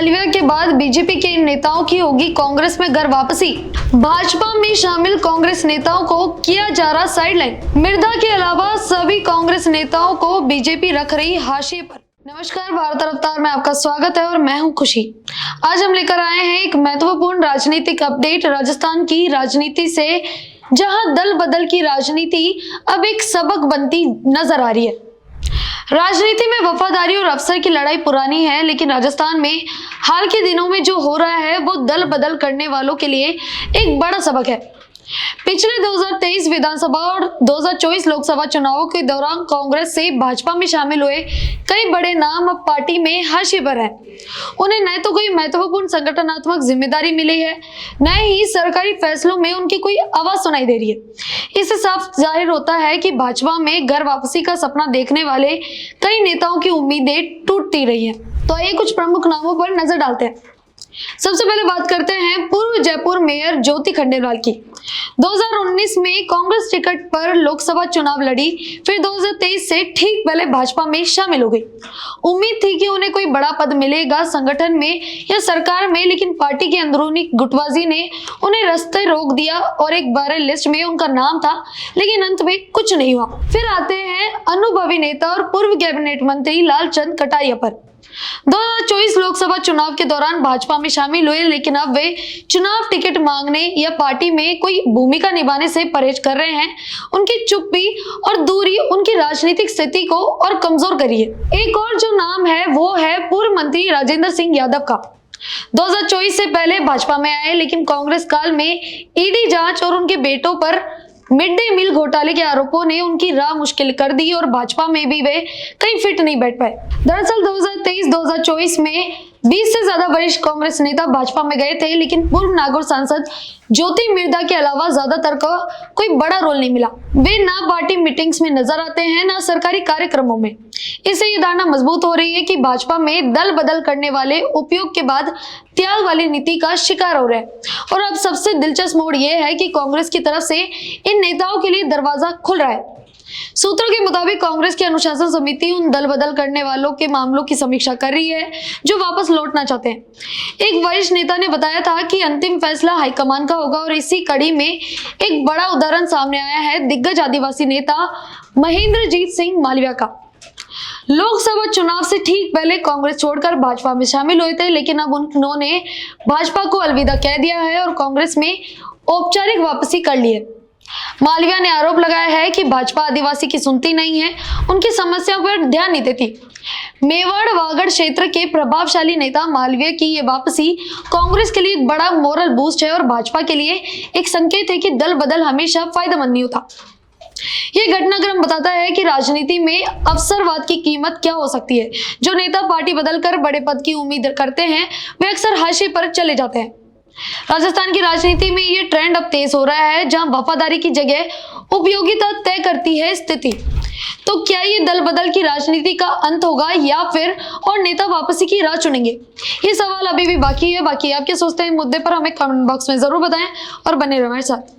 मालविया के बाद बीजेपी के इन नेताओं की होगी कांग्रेस में घर वापसी। भाजपा में शामिल कांग्रेस नेताओं को किया जा रहा साइडलाइन। मिर्धा के अलावा सभी कांग्रेस नेताओं को बीजेपी रख रही हाशिए पर। नमस्कार, भारत रफ्तार में आपका स्वागत है और मैं हूं खुशी। आज हम लेकर आए हैं एक महत्वपूर्ण राजनीतिक अपडेट राजस्थान की राजनीति से, जहां दल बदल की राजनीति अब एक सबक बनती नजर आ रही है। राजनीति में वफादारी और अवसर की लड़ाई पुरानी है, लेकिन राजस्थान में हाल के दिनों में जो हो रहा है वो दल बदल करने वालों के लिए एक बड़ा सबक है। पिछले 2023 विधानसभा और 2024 लोकसभा चुनावों के दौरान कांग्रेस से भाजपा में शामिल हुए कई बड़े नाम अब पार्टी में हाशिए पर हैं। उन्हें न तो कोई महत्वपूर्ण संगठनात्मक जिम्मेदारी मिली है, न ही सरकारी फैसलों में उनकी कोई आवाज सुनाई दे रही है। इससे साफ जाहिर होता है कि भाजपा में घर वापसी का सपना देखने वाले कई नेताओं की उम्मीदें टूटती रही हैं। तो आइए कुछ प्रमुख नामों पर नजर डालते हैं। सबसे पहले बात करते हैं पूर्व जयपुर मेयर ज्योति खंडेलवाल की। 2019 में कांग्रेस टिकट पर लोकसभा चुनाव लड़ी, फिर 2023 से ठीक पहले भाजपा में शामिल हो गई। उम्मीद थी कि उन्हें कोई बड़ा पद मिलेगा संगठन में या सरकार में, लेकिन पार्टी की अंदरूनी गुटबाजी ने उन्हें रास्ते रोक दिया और एक बार लिस्ट में उनका नाम था, लेकिन अंत में कुछ नहीं हुआ। फिर आते हैं अनुभवी नेता और पूर्व कैबिनेट मंत्री लालचंद कटारिया पर। 2024 लोकसभा चुनाव के दौरान भाजपा में शामिल हुए, लेकिन अब वे चुनाव टिकट मांगने या पार्टी में कोई भूमिका निभाने से परहेज कर रहे हैं। उनकी चुप्पी और दूरी उनकी राजनीतिक स्थिति को और कमजोर करी है। एक और जो नाम है वो है पूर्व मंत्री राजेंद्र सिंह यादव का। 2024 से पहले भाजपा में आए, लेकिन कांग्रेस काल में ईडी जांच और उनके बेटों पर मिड डे मील घोटाले के आरोपों ने उनकी राह मुश्किल कर दी और भाजपा में भी वे कहीं फिट नहीं बैठ पाए। दरअसल 2023-2024 में 20 से ज्यादा वरिष्ठ कांग्रेस नेता भाजपा में गए थे, लेकिन पूर्व नागौर सांसद ज्योति मिर्धा के अलावा ज्यादातर का कोई बड़ा रोल नहीं मिला। वे ना पार्टी मीटिंग्स में नजर आते हैं, ना सरकारी कार्यक्रमों में। इससे ये धारणा मजबूत हो रही है कि भाजपा में दल बदल करने वाले उपयोग के बाद त्याग वाली नीति का शिकार हो रहे हैं। और अब सबसे दिलचस्प मोड़ यह है कि कांग्रेस की तरफ से इन नेताओं के लिए दरवाजा खुल रहा है। सूत्रों के मुताबिक कांग्रेस की अनुशासन समिति उन दल बदल करने वालों के मामलों की समीक्षा कर रही है जो वापस लौटना चाहते हैं। एक वरिष्ठ नेता ने बताया था कि अंतिम फैसला हाईकमान का होगा, और इसी कड़ी में एक बड़ा उदाहरण सामने आया है दिग्गज आदिवासी नेता महेंद्रजीत सिंह मालविया का। लोकसभा चुनाव से ठीक पहले कांग्रेस छोड़कर भाजपा में शामिल हुए थे, लेकिन अब उन्होंने भाजपा को अलविदा कह दिया है और कांग्रेस में औपचारिक वापसी कर ली है। मालविया ने आरोप लगाया है कि भाजपा आदिवासी की सुनती नहीं है, उनकी समस्याओं पर ध्यान नहीं देती। मेवाड़ वागड़ क्षेत्र के प्रभावशाली नेता मालविया की ये वापसी कांग्रेस के लिए एक बड़ा मोरल बूस्ट है और भाजपा के लिए एक संकेत है कि दल बदल हमेशा फायदेमंद नहीं होता। ये घटनाक्रम बताता है कि राजनीति में अवसरवाद की कीमत क्या हो सकती है। जो नेता पार्टी बदलकर बड़े पद की उम्मीद करते हैं वे अक्सर हाशिए पर चले जाते हैं। राजस्थान की राजनीति में ये ट्रेंड अब तेज हो रहा है, जहां वफादारी की जगह उपयोगिता तय करती है स्थिति। तो क्या ये दल बदल की राजनीति का अंत होगा या फिर और नेता वापसी की राह चुनेंगे? ये सवाल अभी भी बाकी है। बाकी आप क्या सोचते हैं मुद्दे पर हमें कमेंट बॉक्स में जरूर बताएं और बने रहें हमारे साथ।